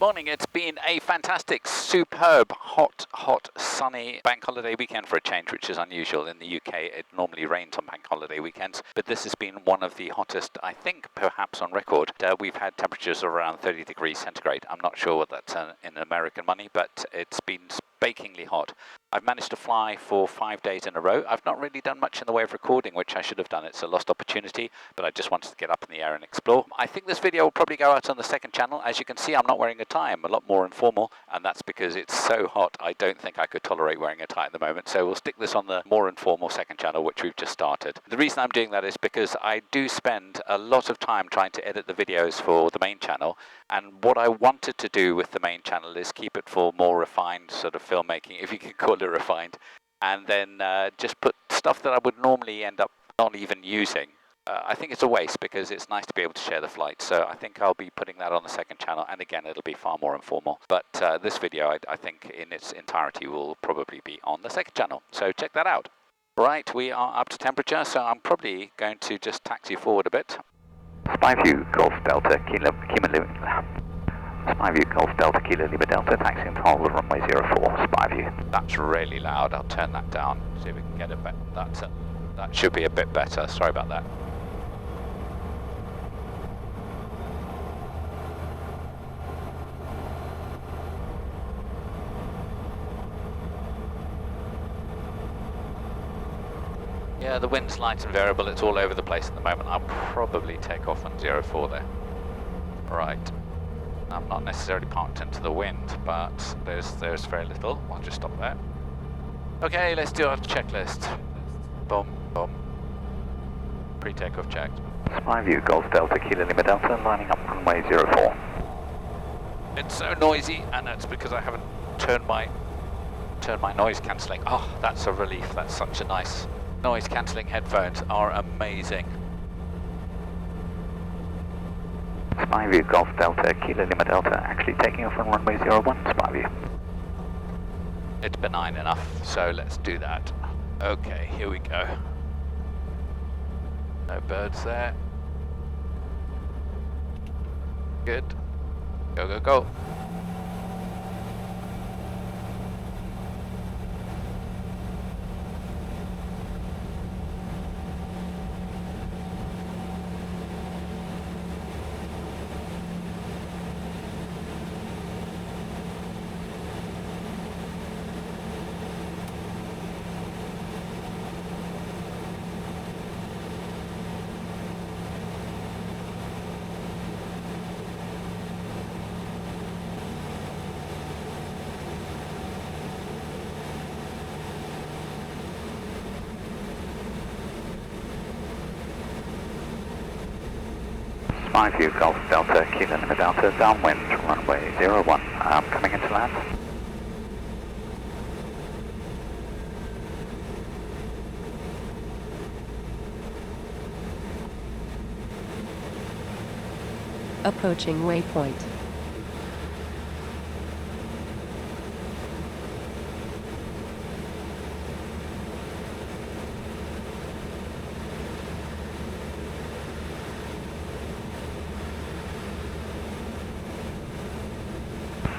morning. It's been a fantastic, superb, hot, sunny bank holiday weekend for a change, which is unusual. In the UK, it normally rains on bank holiday weekends, but this has been one of the hottest, I think, perhaps on record. We've had temperatures around 30 degrees centigrade. I'm not sure what that's in American money, but it's been bakingly hot. I've managed to fly for 5 days in a row. I've not really done much in the way of recording, which I should have done. It's a lost opportunity, but I just wanted to get up in the air and explore. I think this video will probably go out on the second channel. As you can see, I'm not wearing a tie. I'm a lot more informal, and that's because it's so hot. I don't think I could tolerate wearing a tie at the moment, so we'll stick this on the more informal second channel, which we've just started. The reason I'm doing that is because I do spend a lot of time trying to edit the videos for the main channel, and what I wanted to do with the main channel is keep it for more refined sort of filmmaking, if you can call it refined, and then just put stuff that I would normally end up not even using. I think it's a waste because it's nice to be able to share the flight, so I think I'll be putting that on the second channel, and again it'll be far more informal. But this video, I think in its entirety, will probably be on the second channel, so check that out. Right, we are up to temperature, so I'm probably going to just taxi forward a bit. Skyview Golf Delta Kilo Skyview Golf Delta Kilo Lima Delta, taxiing to hold runway 04, Skyview. That's really loud. I'll turn that down, see if we can get a bit. That should be a bit better. Sorry about that. Yeah, the wind's light and variable. It's all over the place at the moment. I'll probably take off on 04 there. Right. I'm not necessarily parked into the wind, but there's very little. I'll just stop there. Okay, let's do our checklist. Boom, boom. Pre-takeoff checked. Skyview Golf Delta Kilo Lima Delta, lining up runway 04. It's so noisy, and that's because I haven't turned my noise cancelling. Oh, that's a relief. That's such a nice noise cancelling. Headphones are amazing. Skyview Golf Delta Kilo Lima Delta, actually taking off on runway 01, Skyview. It's benign enough, so let's do that. Okay, here we go. No birds there. Good. Go, go, go. Skyview Golf Delta Kilo Lima Delta, downwind runway 01, coming into land. Approaching waypoint.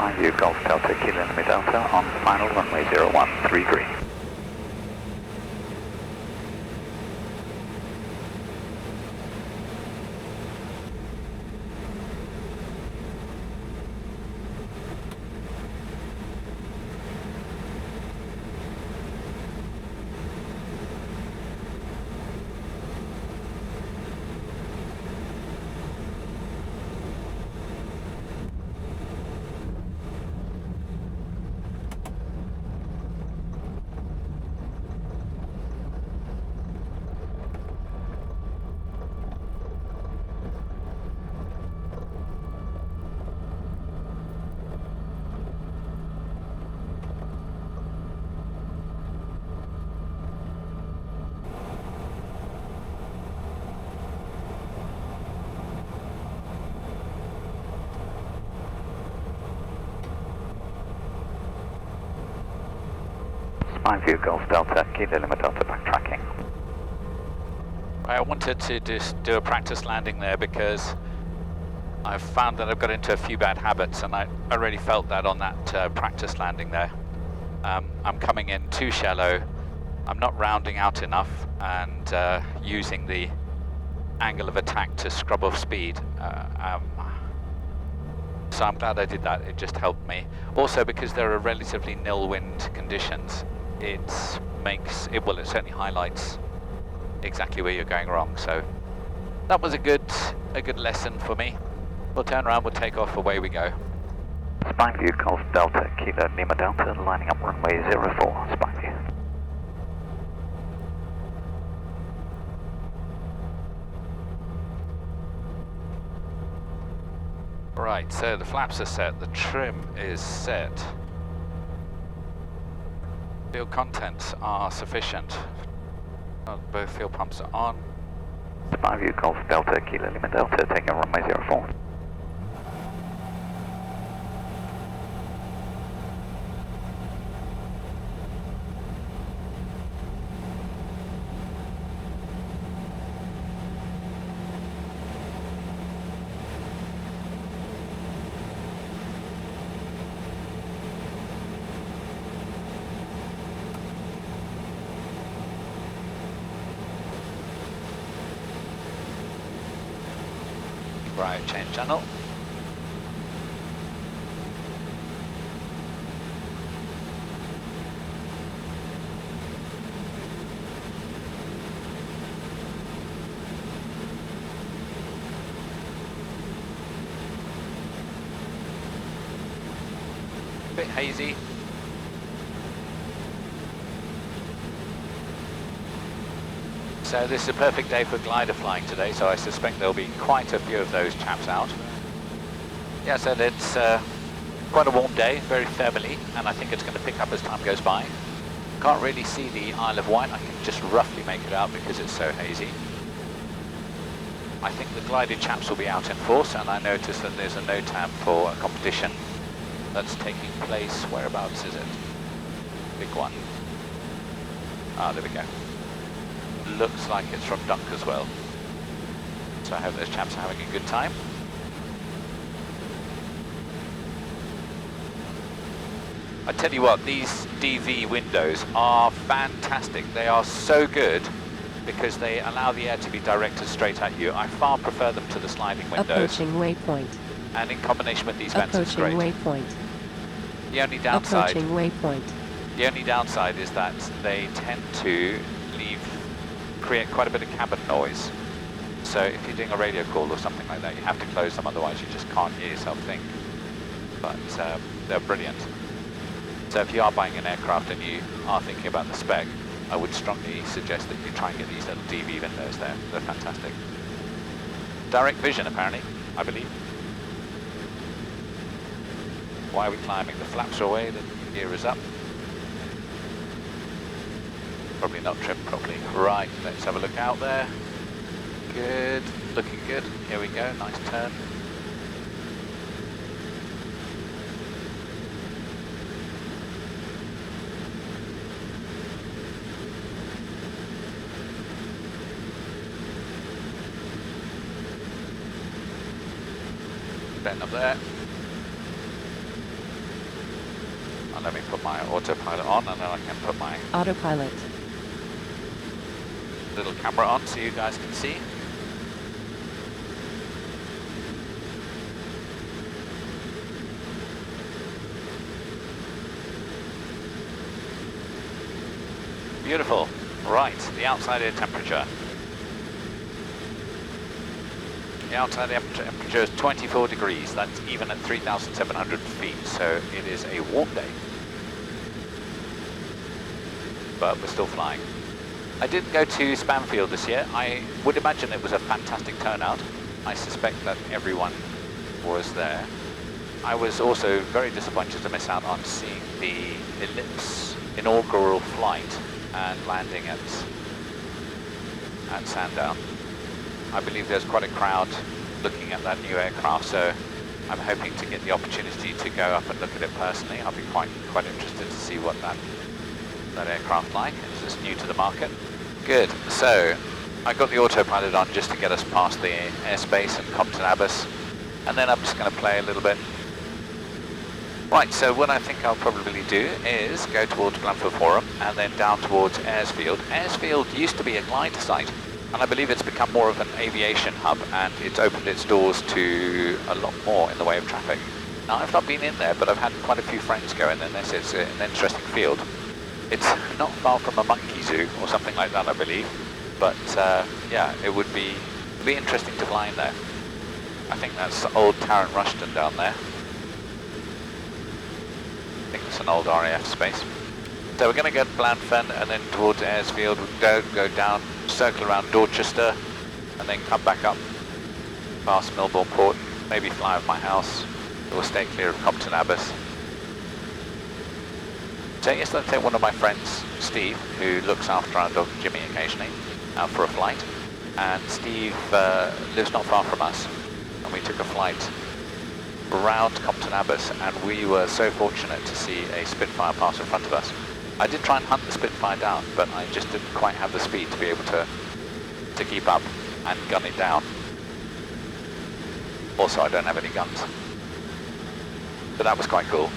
Skyview Golf Delta Kilo Lima Delta on final runway 01, 3 green. Skyview Golf Delta Kilo Lima Delta, backtracking. I wanted to just do a practice landing there because I've found that I've got into a few bad habits, and I really felt that on that practice landing there. I'm coming in too shallow, I'm not rounding out enough, and using the angle of attack to scrub off speed. So I'm glad I did that, it just helped me. Also, because there are relatively nil wind conditions, it certainly highlights exactly where you're going wrong. So that was a good lesson for me. We'll turn around, we'll take off, away we go. Spine view, Golf Delta, Kilo Lima Delta, lining up runway 04, spine view. Right, so the flaps are set, the trim is set. Fuel contents are sufficient. Both fuel pumps are on. Spine view, Golf Delta, Kilo Lima Delta, taking runway 04. Right, change channel. Bit hazy. So this is a perfect day for glider flying today, so I suspect there'll be quite a few of those chaps out. Yeah, so it's quite a warm day, very thermally, and I think it's going to pick up as time goes by. Can't really see the Isle of Wight, I can just roughly make it out because it's so hazy. I think the glided chaps will be out in force, and I noticed that there's a NOTAM for a competition that's taking place. Whereabouts is it? Big one. Ah, there we go. Looks like it's from Dunk as well. So I hope those chaps are having a good time. I tell you what, these DV windows are fantastic. They are so good because they allow the air to be directed straight at you. I far prefer them to the sliding windows. Approaching waypoint. And in combination with these vents, it's Approaching great. waypoint. The only downside. Approaching waypoint. The only downside is that they tend to create quite a bit of cabin noise. So if you're doing a radio call or something like that, you have to close them, otherwise you just can't hear yourself think. But they're brilliant. So if you are buying an aircraft and you are thinking about the spec, I would strongly suggest that you try and get these little DV windows there. They're fantastic. Direct vision, apparently, I believe. Why are we climbing? The flaps are away, the gear is up. Probably not trimmed properly. Right, let's have a look out there. Good, looking good. Here we go, nice turn. Bend up there. And let me put my autopilot on, and then I can put my Autopilot. little camera on so you guys can see. Beautiful. Right, the outside air temperature. The outside air temperature is 24 degrees. That's even at 3,700 feet, so it is a warm day. But we're still flying. I didn't go to Spanfield this year. I would imagine it was a fantastic turnout. I suspect that everyone was there. I was also very disappointed to miss out on seeing the Ellipse inaugural flight and landing at Sandown. I believe there's quite a crowd looking at that new aircraft, so I'm hoping to get the opportunity to go up and look at it personally. I'll be quite interested to see what that aircraft like. It's just new to the market. Good. So I got the autopilot on just to get us past the airspace and Compton Abbas. and then I'm just going to play a little bit. Right, so what I think I'll probably do is go towards Blandford Forum and then down towards Airsfield. Airsfield used to be a glide site, and I believe it's become more of an aviation hub, and it's opened its doors to a lot more in the way of traffic. Now, I've not been in there, but I've had quite a few friends go in, and this is an interesting field. It's not far from a monkey zoo or something like that, I believe, but yeah, it would be interesting to fly in there. I think that's old Taron Rushton down there. I think it's an old RAF space. So we're going to go to Blandford and then towards Airsfield. We'll go down, circle around Dorchester, and then come back up past Milbourne Port, maybe fly over my house, or stay clear of Compton Abbas. So yes, I'll take one of my friends, Steve, who looks after our dog Jimmy occasionally, out for a flight. And Steve lives not far from us, and we took a flight around Compton Abbas, and we were so fortunate to see a Spitfire pass in front of us. I did try and hunt the Spitfire down, but I just didn't quite have the speed to be able to keep up and gun it down. Also, I don't have any guns. But that was quite cool.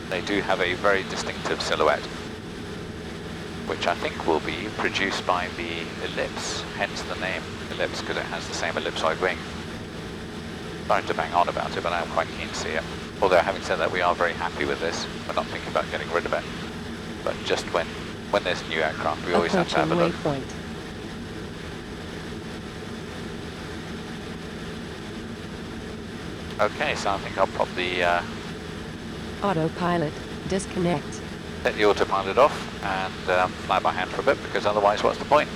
They do have a very distinctive silhouette, which I think will be produced by the ellipse, hence the name ellipse, because it has the same ellipsoid wing. Sorry to bang on about it, but I'm quite keen to see it. Although, having said that, we are very happy with this. We're not thinking about getting rid of it. But just when there's new aircraft, we always have to have a look. Waypoint. Okay, so I think I'll pop the Autopilot. Disconnect. set the autopilot off and fly by hand for a bit, because otherwise, what's the point?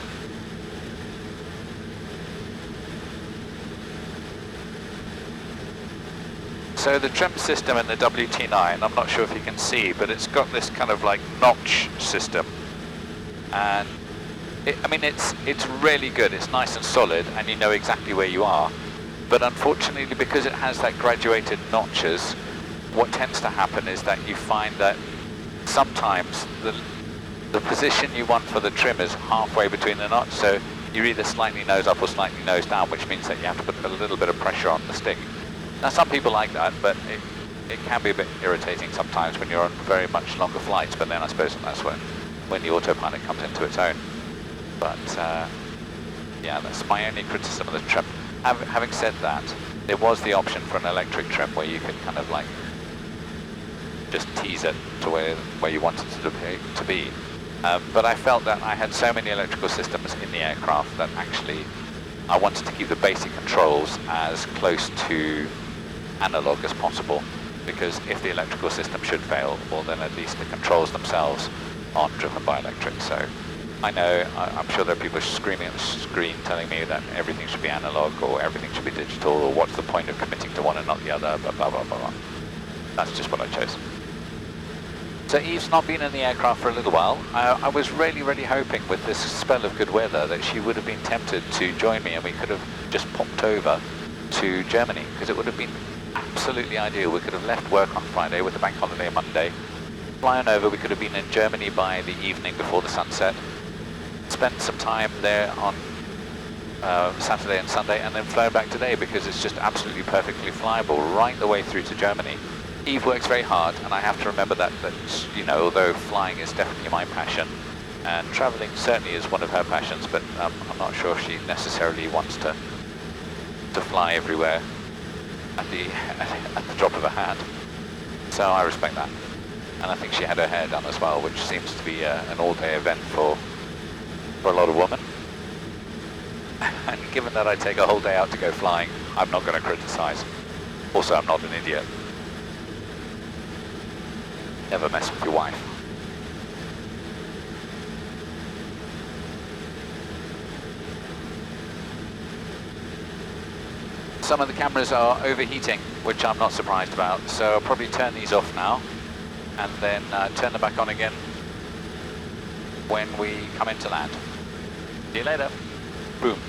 So the trim system in the WT9, I'm not sure if you can see, but it's got this kind of like notch system, and I mean it's really good. It's nice and solid, and you know exactly where you are. But unfortunately, because it has that graduated notches, what tends to happen is that you find that sometimes the position you want for the trim is halfway between the notch, so you're either slightly nose up or slightly nose down, which means that you have to put a little bit of pressure on the stick. Now, some people like that, but it can be a bit irritating sometimes when you're on very much longer flights, but then I suppose that's when the autopilot comes into its own. But yeah, that's my only criticism of the trim. Having said that, there was the option for an electric trim where you could kind of like just tease it to where you wanted it to be. But I felt that I had so many electrical systems in the aircraft that actually I wanted to keep the basic controls as close to analog as possible, because if the electrical system should fail, well then at least the controls themselves aren't driven by electric. So I know, I'm sure there are people screaming at the screen telling me that everything should be analog or everything should be digital, or what's the point of committing to one and not the other, blah blah blah blah blah. That's just what I chose. So Eve's not been in the aircraft for a little while. I was really hoping with this spell of good weather that she would have been tempted to join me and we could have just popped over to Germany, because it would have been absolutely ideal. We could have left work on Friday with the bank holiday Monday, flying over. We could have been in Germany by the evening before the sunset, spent some time there on Saturday and Sunday, and then flown back today, because it's just absolutely perfectly flyable right the way through to Germany. Eve works very hard, and I have to remember that you know, although flying is definitely my passion, and travelling certainly is one of her passions, but I'm not sure if she necessarily wants to fly everywhere at the drop of a hat. So I respect that, and I think she had her hair done as well, which seems to be an all-day event for a lot of women. And given that I take a whole day out to go flying, I'm not going to criticise. Also, I'm not an idiot. Never mess with your wife. Some of the cameras are overheating, which I'm not surprised about, so I'll probably turn these off now and then turn them back on again when we come into land. See you later. Boom.